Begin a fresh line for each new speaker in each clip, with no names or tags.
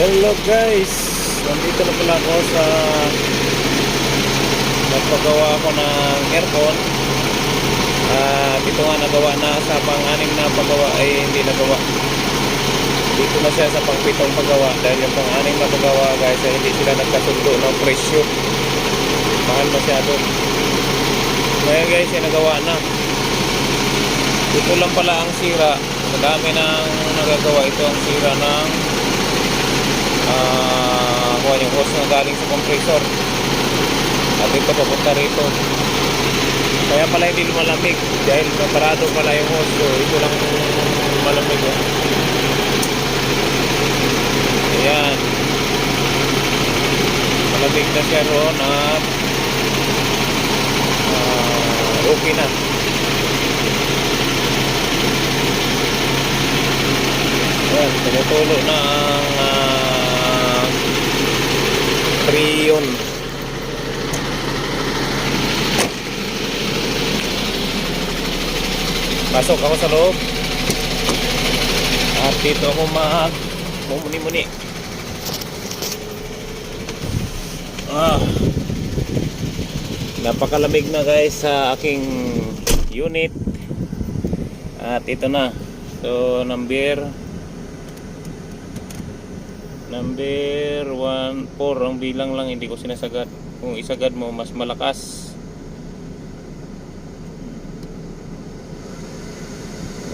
Hello guys, nandito na pala ako sa nagpagawa ako ng aircon. Ito nga nagawa na, sa pang-anim na paggawa ay hindi nagawa. Dito na siya sa pang-pitong paggawa dahil yung pang-anim na paggawa guys ay hindi sila nagkasundo ng presyo. Mahal masyado. Ngayon guys ay nagawa na. Ito lang pala ang sira. Sa dami ng nagagawa, ito ang sira ng yung hose na galing sa compressor at ito papunta rito, kaya pala hindi lumalamig dahil parado pala yung hose. So ito lang malamig. Ayan, malamig na siya roon at okay na. Ayan, tumutulo na ang Freon. Pasok ako sa loob at dito ako mumuni-muni. Napakalamig na guys sa aking unit at ito na. So number 1, 4 ang bilang lang, hindi ko sinasagad. Kung isagad mo mas malakas.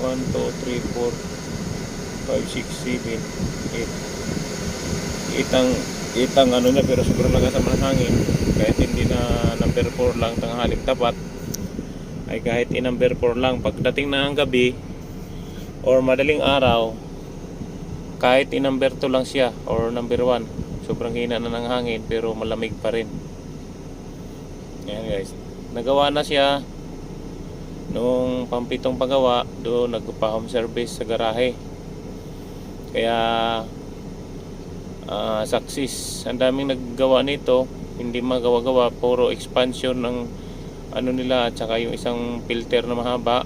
1, 2, 3, 4, 5, 6, 7, 8. Itang ano niya, pero sobrang lakas ang hangin. Kahit hindi na number 4 lang tanghaling tapat, ay kahit number 4 lang pagdating na ang gabi or madaling araw, kahit number 2 lang siya or number 1, sobrang hina na ng hangin pero malamig pa rin. Ayan guys, nagawa na siya nung pampitong paggawa. Doon nagpa-home service sa garahe, kaya success. Ang daming naggawa nito, hindi magawa-gawa, puro expansion ng ano nila, at saka yung isang filter na mahaba,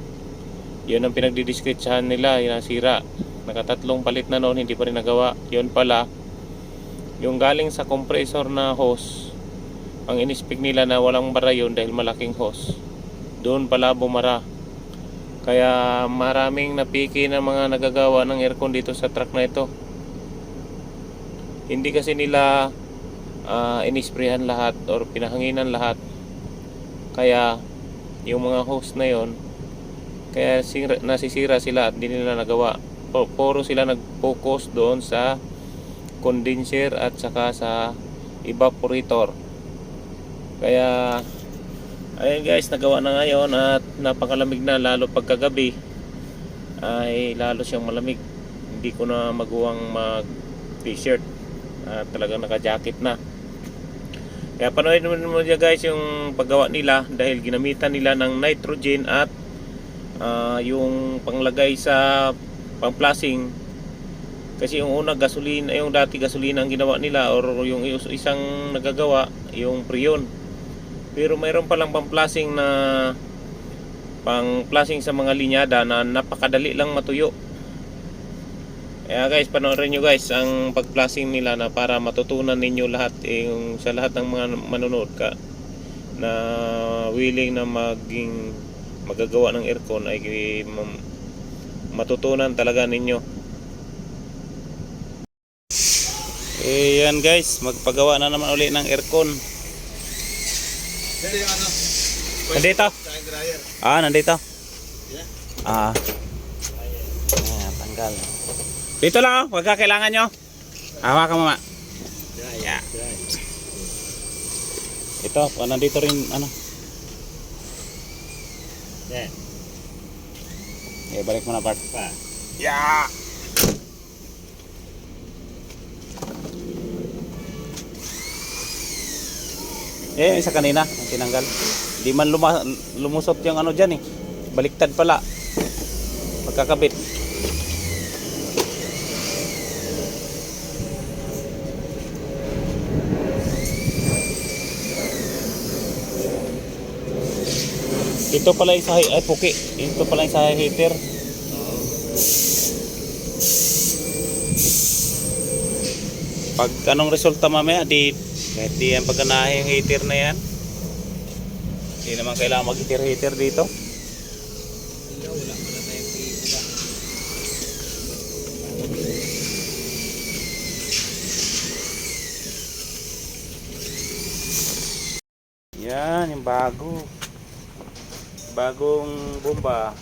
yun ang pinagdidiskretsahan nila, yung nasira. Nakatatlong palit na noon, hindi pa rin nagawa. Yun pala yung galing sa compressor na hose, ang inispig nila na walang bara yun dahil malaking hose, doon pala bumara. Kaya maraming napiki na mga nagagawa ng aircon dito sa truck na ito. Hindi kasi nila inisprehan lahat or pinahanginan lahat, kaya yung mga hose na yon, kaya nasisira sila at hindi nila nagawa. Puro sila nag-focus doon sa condenser at saka sa evaporator. Kaya ayun guys, nagawa na ngayon at napakalamig na, lalo pagkagabi ay lalo siyang malamig. Hindi ko na magawang mag t-shirt at talagang naka-jacket na. Kaya panoorin mo dyan guys yung paggawa nila, dahil ginamitan nila ng nitrogen at yung panglagay sa pang-flushing. Kasi yung una gasolina, yung dati gasolina ang ginawa nila, or yung isang nagagawa yung Freon. Pero mayroon palang pang-flushing na pang-flushing sa mga linyada na napakadali lang matuyo. Kaya guys, panoorin nyo guys ang pag-flushing nila, na para matutunan ninyo lahat, yung sa lahat ng mga manonood ka na willing na magagawa ng aircon, ay matutunan talaga ninyo. Yan guys, magpagawa na naman uli ng aircon. Nandito? Nandito? Tanggal. Dito lang pagka kailangan nyo. Hawakan mo, mama. Yeah. Ito, nandito rin balik mo na part pa. Yeah. Isa kanina ang tinanggal. Di man lumusot yung dyan eh. Baliktad pala pagkakabit. Ito pala yung sa puki. Ito pala yung sa heater.
Pag anong resulta mamaya, kahit di yan pagkanahe yung heater na yan. Hindi naman kailangan mag-heater dito.
Wala pala tayong pila.
Yan, yung bagong bomba.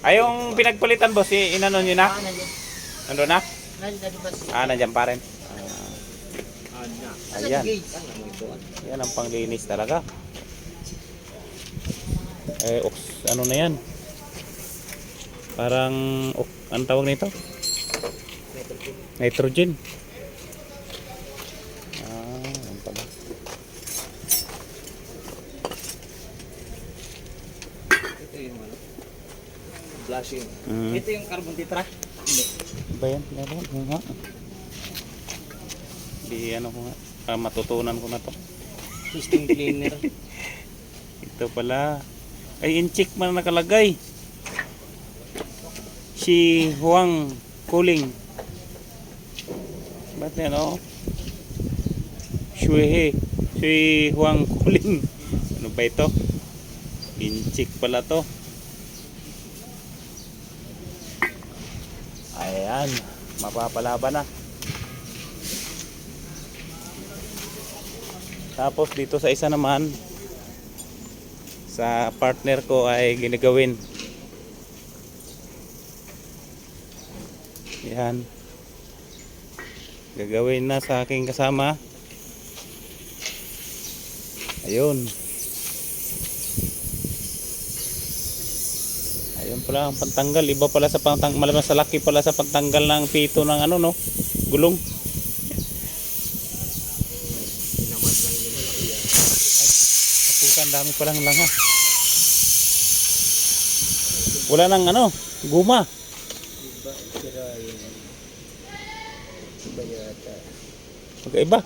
Ay, yung pinagpalitan boss, inano nyo na?
Nandiyan.
Nandun na?
Nandiyan ba si...
Nandiyan pa rin. Ayan.
Ayan.
Yan ang panglinis talaga. Ano na yan? Parang, anong tawag nito? Nitrogen. Yan pala.
Ito yung ano? Blushing.
Mm.
Ito yung carbon tetra? Hindi.
Ba yan? Yan nga. Di ano ko nga. Matutunan ko na to.
System cleaner.
Ito pala. Ay, in-check man nakalagay. Si Huang Kuling. Ba't yan o? Shuehe. Si Huang Kuling. Ano ba ito? In-check pala to. Ayan. Mapapalaban na. Tapos dito sa isa naman, sa partner ko ay ginagawin. Yan. Gagawin na sa aking kasama. Ayun. Ayun pala ang pantanggal. Iba pala sa pantanggal. Malamang sa laki pala sa pantanggal ng pito ng ano no. Gulong.
Pinamad lang yun.
Ang dami palang langa. Wala nang ano, guma.
Iba, sira yun. Iba yata.
Magkaiba.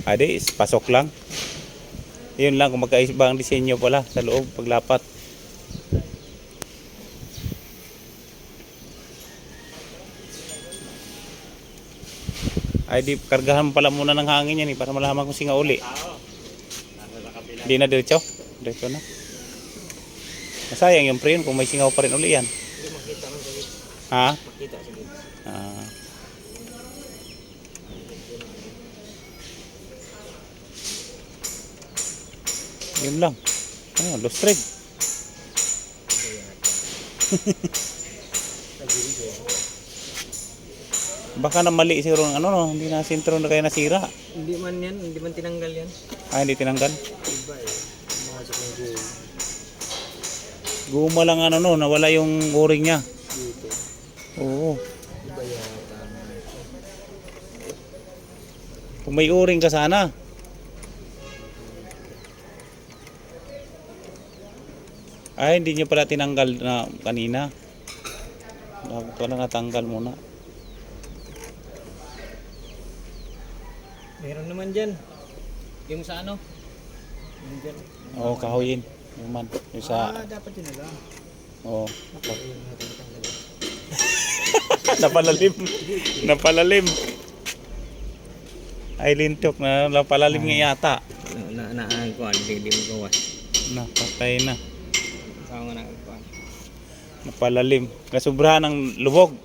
Adi, pasok lang. Yun lang kung magkaiba ang disenyo pala sa loob paglapat. Ay di kargahan pala muna ng hangin yan para malaman kung singa uli. Hindi na diretso. Diretso na. Masayang yung pre kung may singaw pa rin uli yan.
Hindi makita ko sa gilid.
Ha?
Makita sa gilid.
Ah. Yun lang. Lost thread.
Iba yata. Sa gilid eh.
Baka na mali siguro ng ano no, hindi na sintro na kaya nasira.
Hindi man yan, hindi man tinanggal yan.
Hindi tinanggal.
Iba eh. Pumasok ng goal.
Guma lang ano no, nawala yung o-ring niya.
Dito.
Oo.
Iba yata.
Kung may o-ring ka sana. Ay, hindi niyo pala tinanggal na kanina. Dapat pala natanggal muna.
Meron naman dyan. Yung sa ano? Yung dyan.
Oo, kahoyin. Yung man. Yung sa...
Dapat yun na lang.
Oo.
Ayun, natin tanggalin.
Napalalim. Napalalim. Ay, lintok na napalalim nga yata.
Naangkuhan, hindi mo gawas.
Napatay na.
Saan nga naangkuhan?
Napalalim. Nasubrahan ng lubog.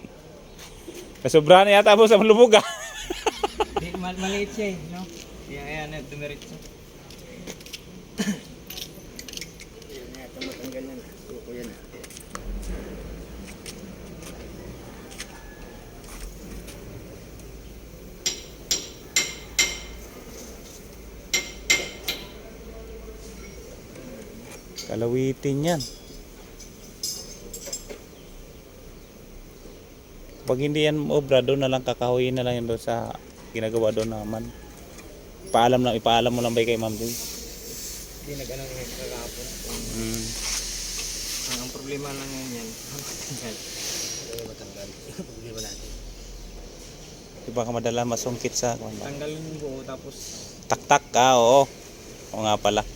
Nasubrahan na yata po sa lubog ah.
Maliit siya eh, no? Kaya ayan, dumiritso. Ayan na, tumatanggal na. Suko yan na.
Kalawitin yan. Pag hindi yan obra, doon na lang kakahuyin na lang yan doon sa ginagawa doon naman. Ipaalam mo lang ba kay Ma'am Joy?
Hindi nag-ano yung kakapon. Ang problema lang yan. Ano matanggal? Problema natin.
Di ba ka madala masungkit sa
Tanggalin yung buo tapos
tak-tak ka, oo. O nga pala.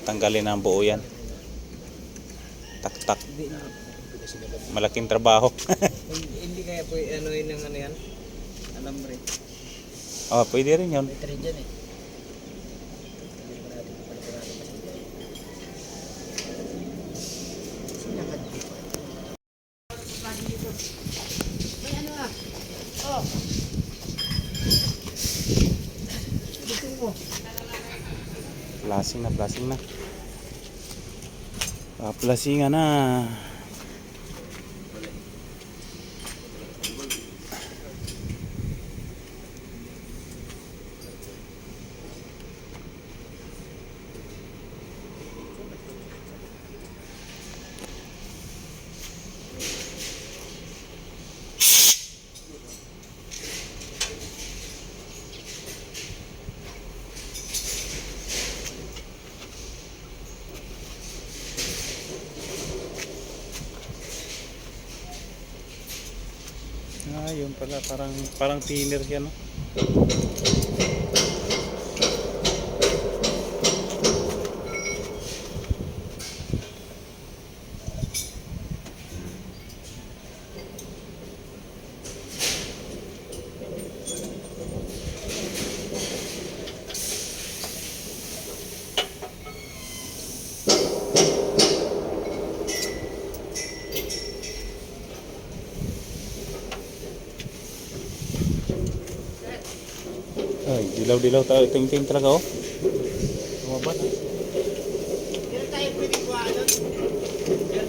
Tatanggalin ang buo yan. Tak-tak.
hindi na.
Malaking trabaho.
Hindi kaya po ano yun ng ano yan? alambre.
Oh, pwede rin yun.
May trade dyan eh. Hindi mo natin palitan natin kasi dyan. Sinakad dito. May ano ah. Oh. Dito mo.
Plasing na, plasing na. Plasingan na. Ah, yun pala, parang thinner siya, no? Ay, dilaw-dilaw tayo, ting-ting talaga, oh. Tumabat, ah.
Meron tayo pwede kuha doon.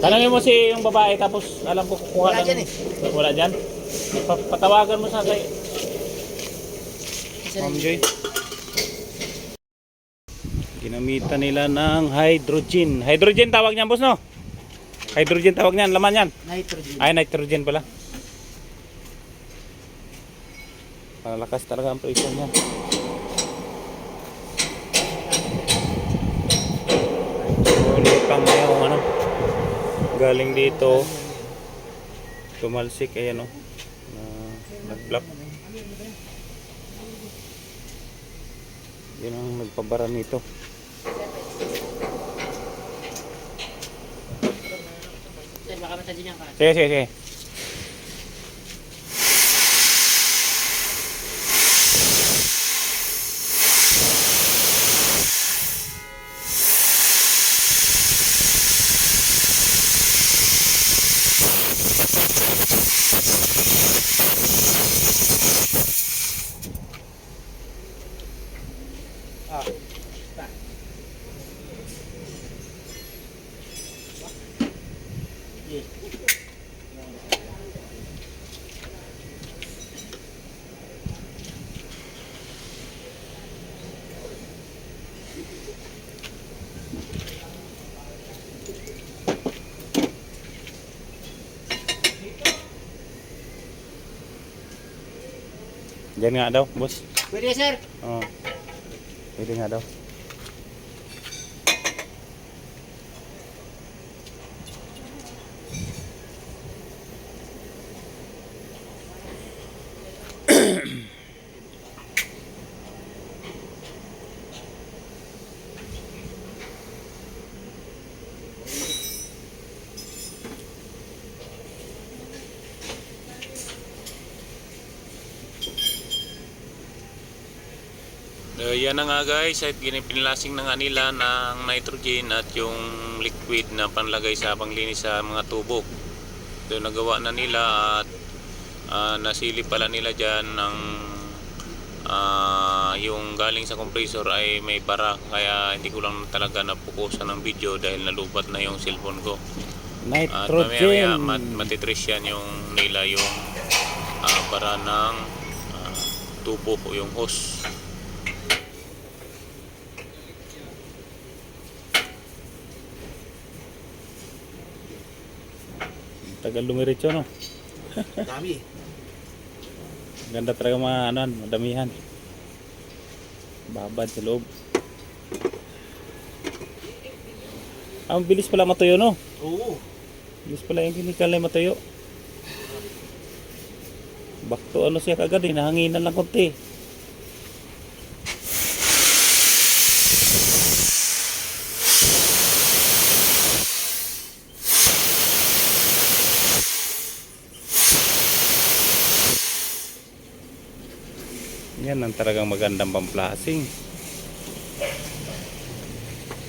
Tanangin mo si yung babae, tapos alam ko kukuha
Wala
ng...
dyan eh.
Wala dyan? Patawagan mo sa kay
Isa
Ma'am
rin.
Joy. Ginamitan nila ng hydrogen. Hydrogen tawag niyan, boss, no? Hydrogen tawag niyan, laman yan.
Nitrogen.
Ay, nitrogen pala. Malakas talaga ang pressure niya. Lutang na yung ano. Galing dito. Tumalsik, ayan, oh. Nag-block. Yun ang nagpabara nito.
Sir, baka matadin yan ka.
Sige, sige, sige. Diyan nga daw, boss.
Pwede sir.
Oo. Pwede nga daw. Yan na nga guys, at pinlasing na nga nila ng nitrogen at yung liquid na panlagay sa panglinis sa mga tubo. So nagawa na nila at nasilip pala nila dyan ng yung galing sa compressor ay may bara, kaya hindi ko lang talaga napukusan ng video dahil nalubat na yung cellphone ko. At mamaya matitrace yan yung nila yung bara ng tubo o yung hose. Tagal lumiritso, no?
Dami.
Ganda talaga mga ano, madamihan. Babad sa loob. Ang bilis pala matuyo, no?
Oo.
Bilis pala yung chemical na matuyo. Back to ano siya kagad, nahanginan lang konti. Yan ang talagang magandang pamplasing.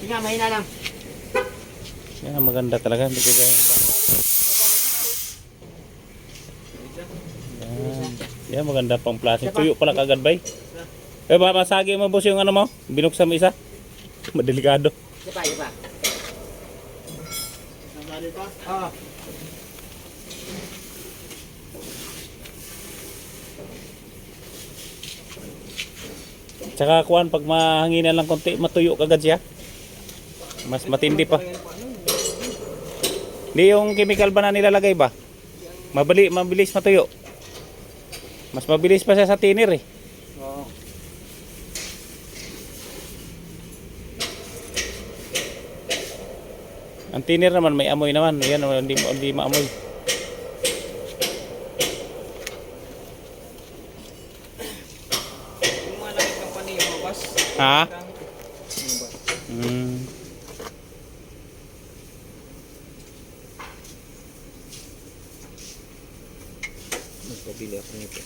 Sige nga, mahina lang.
Yan ang maganda talaga. Hindi ko gaya ba? Yan maganda pamplasing. Tuyo pala kagad bay. Masagi mo boss yung ano mo? Binuksan mo isa? Madelikado.
Iba. Sandali pa? Oo.
Tsaka kuan pag mahanginan lang konti, matuyo kagad siya. Mas matindi pa. Hindi yung chemical ba na nilalagay ba? Mabilis matuyo. Mas mabilis pa siya sa thinner eh.
Oo.
Ang thinner naman may amoy naman. Yan hindi maamoy.
Yung malaki company yung mabas.
Ha?
Ano ba? Magpabili ako nito.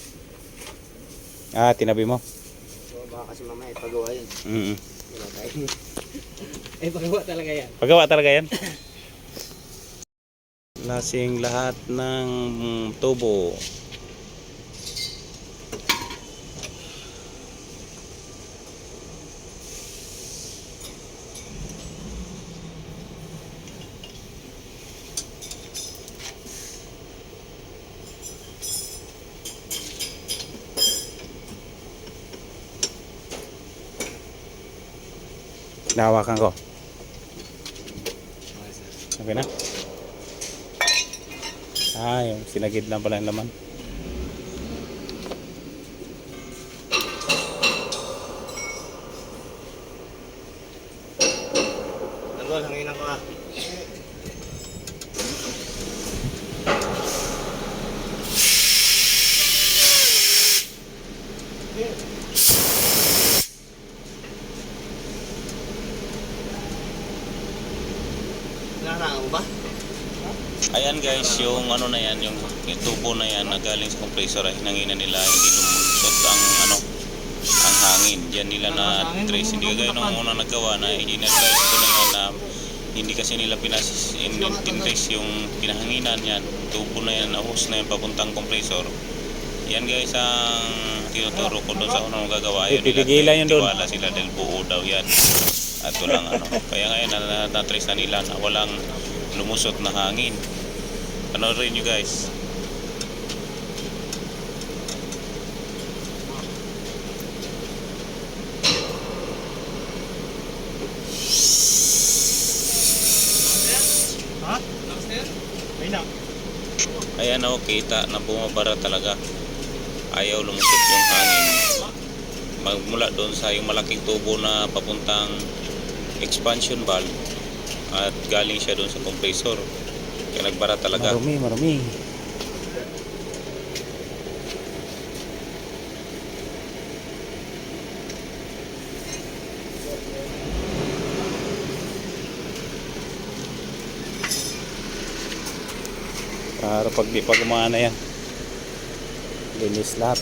Tinabi mo.
So, baka kasi mamaya ipagawa yun. Wala tayo. Pagawa talaga yan.
Pagawa talaga yan. Lasing lahat ng tubo. Nahawakan ko. Okay na? Yung sinagid lang pala yung laman.
Dalawa, hanginan ko ah. Narangan mo ba?
Ayan guys, yung ano na yan, yung tubo na yan na galing sa compressor ay hinangina nila, hindi lumusot ang ano, ang hangin. Diyan nila na trace, hindi kagaya nung unang nagawa na i-trace ko na yan na hindi kasi nila trace yung pinahanginan yan, tubo na yan, na hose na yan papuntang compressor. Yan guys ang tinuturo ko doon sa unang gagawa. Yun nila, tiwala sila dahil buo daw yan. At walang ano, kaya ngayon na-trace na nila na walang lumusot na hangin. Panoorin nyo guys.
Ha? Downstairs? Mahina.
Ayan o, kita na bumabara talaga. Ayaw lumusot yung hangin. Magmula doon sa yung malaking tubo na papuntang expansion valve at galing siya doon sa compressor. Kaya nagbara talaga. Marumi. Para pag di pa gumana yan, linis lahat.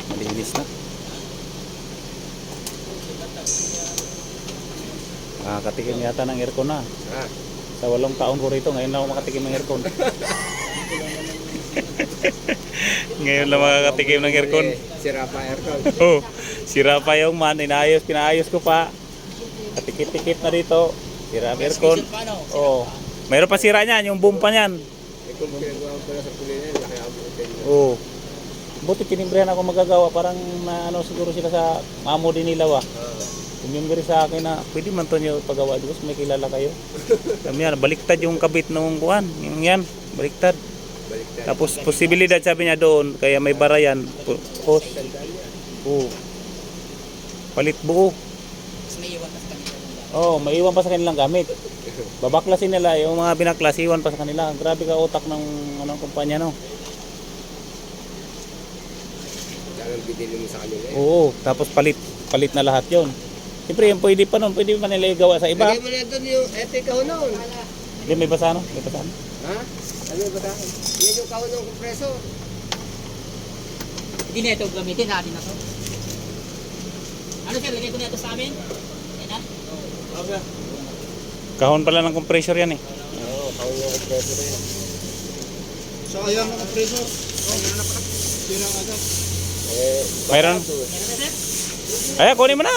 Malinis na. Nakakatikim yata ng aircon na. Sa 8 taon ko rito, ngayon lang ako makatikim ng aircon. Ngayon lang makakatikim ng aircon.
Sira pa aircon.
Oh, sira pa yung man, pinaayos ko pa. Katikit-tikit na dito. Sira ang aircon. Oh. Mayroon pa sira niyan, yung boom pa niyan.
Kung pinagawa ko na sa puli niya, laki ang butin niya.
Oh. buti tinimbrihan ako magagawa. Parang na ano siguro sila sa amo din nila wa. Tinimbre sa akin na pwede man to nyo pagawa. Diyos may kilala kayo. Sabi niya, baliktad yung kabit nung kuhan. Yung yan, baliktad. Tapos posibilidad sabi niya doon, kaya may barayan. Post. Oo. Palit buo.
Tapos may iwan sa kanila.
Oo, maiwan pa sa kanilang gamit. Babaklasin nila yung mga binaklas, iwan pa sa kanila. Grabe ka utak ng anong kumpanya no.
Kailangan bidili mo sa kanila.
Oo, tapos palit na lahat 'yon. Siyempre, yung pwede pa nun, pwede pa nila igawa sa iba.
Lagay mo na doon yung epic kahon noon.
Hindi, may basa no? May basa no?
Ha? Ano ba tayo? Yan yung kahon ng kompreso.
Hindi na ito gamitin natin na to. Ano sir, lagay ko na ito sa amin? Yan na?
Kahon pala ng compressor yan eh.
Oo, kahon ng kompreso na yan.
Sayang ang compressor. Sira agad.
Mayroon? Ay, kunin mo na.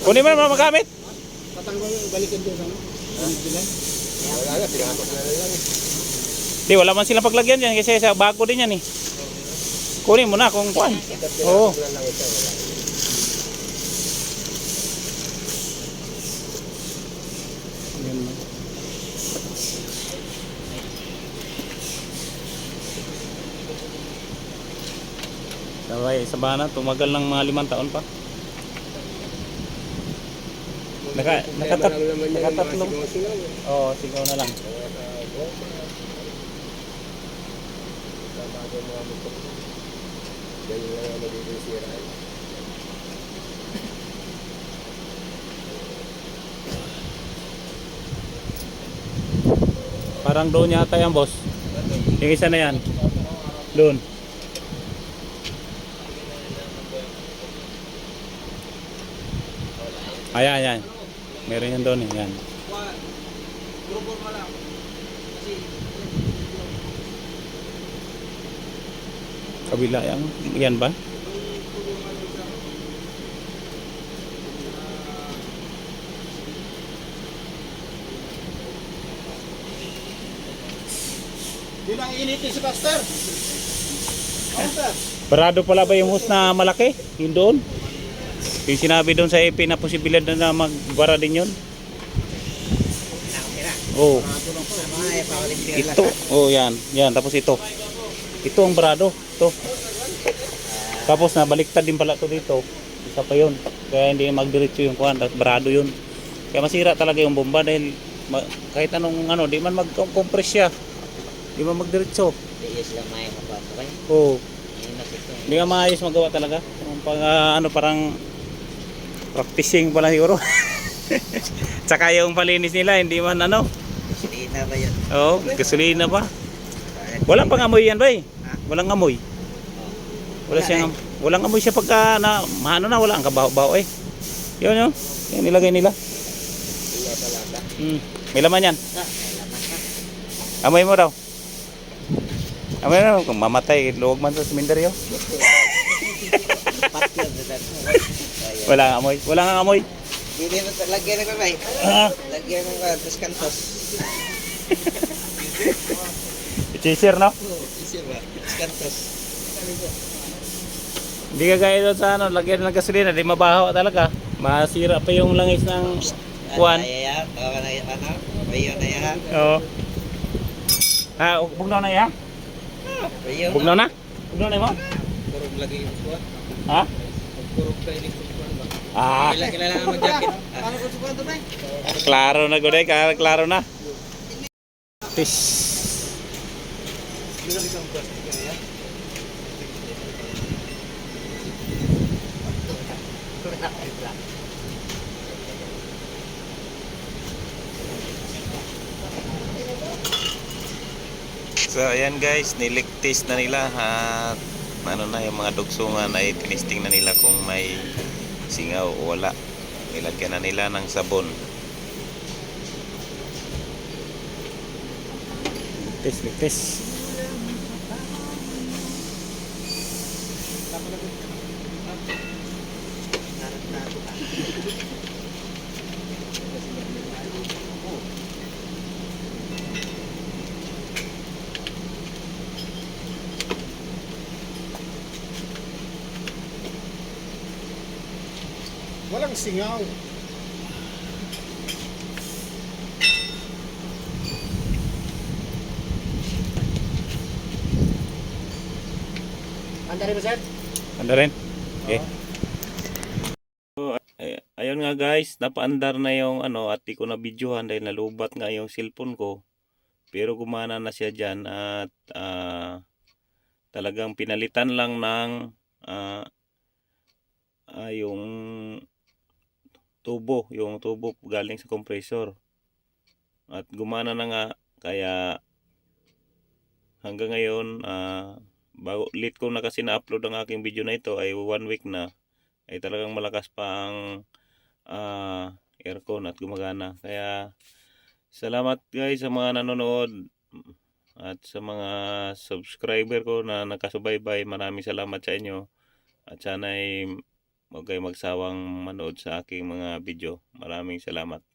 Kunin mo na magamit.
Patanggal balikan doon ano? Bilan.
Wala na, pinakapag na lang.
Di, wala man silang paglagyan dyan kasi sa bago din yan eh. Kunin mo na kung kuhan. Oo.
Wala lang ito, wala.
Sabay, sa bana, tumagal ng mga 5 taon pa.
Nakatatlo naman yan yung mga
Nakatatlong.
singaw-singaw.
Oo, sigaw na lang.
Bago mga motor. Ganyan lang ang magiging sira.
Parang doon yata yan, boss. Yung isa na yan. Doon. Ayan, ayan. Meron yan doon eh. Yan. Kabila yan. Yan ba?
Di lang initin si Pastor.
Parado pala ba yung hose na malaki? Yung doon? Yung sinabi doon sa EP na posibilidad na magbara din yun? Oo. Ito. Oh, yan. Yan. Tapos ito. Ito ang barado. Ito. Tapos nabaliktad din pala to dito. Isa pa yun. Kaya hindi magdiretso yung kuhan. Tapos barado yun. Kaya masira talaga yung bomba dahil kahit anong ano, di man mag-compress siya. Di man magdiretso.
Yes lang may mapasok kayo.
Oo.
Ayun na ito.
Hindi ka maayos magawa talaga. Yung pag ano parang practicing pala siguro. Tsaka yung palinis nila hindi man ano.
Silina ba yun?
Oo, gasolina pa. Walang pangamoy yan, bay. Walang amoy. Walang amoy siya pagka na ano na wala ang kabaho-baho eh. Yun yun. Yung nilagay nila. May laman yan. Amoy mo daw. Amoy mo kung mamatay luwag man sa sementeryo. Wala amoy. Wala nga amoy.
Hindi mo lagyan ng kamay.
Ah,
Lagyan ng dos kantos.
chaser no?
Isa ba? Dos kantos.
Hindi ka gaya doon sa ano, lagyan ng gasolina, di mabaho talaga. Masira pa yung langis ng kuwan.
Ayaya, tawa na yan ano? Bayo na yan.
Oo. Ah, bugnaw na ya?
Bayo.
Bugnaw na? Bugnaw na mo?
Kurog lagi yung kuwan.
Ha?
Kurog kayo ni kuwan ba?
Ah,
Kailangan mag-jacket. Paano ko sukuan to ba?
klaro na guday, klaro na. Fish. So ayan guys, niligtis na nila at ano na yung mga dugsungan ay tinisting na nila kung may singaw o wala. Nilagyan na nila ng sabon. Ligtis.
Walang singaw.
Anda rin ba, sir?
Anda rin? Okay.
Ayun nga guys, napaandar na yung at di ko na videohan dahil nalubat nga yung cellphone ko. Pero gumana na siya dyan at talagang pinalitan lang ng yung yung tubo galing sa compressor. At gumana na nga, kaya hanggang ngayon bago late ko na kasi na-upload ang aking video na ito ay 1 week na, ay talagang malakas pa ang aircon at gumagana. Kaya salamat guys sa mga nanonood at sa mga subscriber ko na nakasubaybay. Maraming salamat sa inyo at sana ay huwag kayo magsawang manood sa aking mga video. Maraming salamat.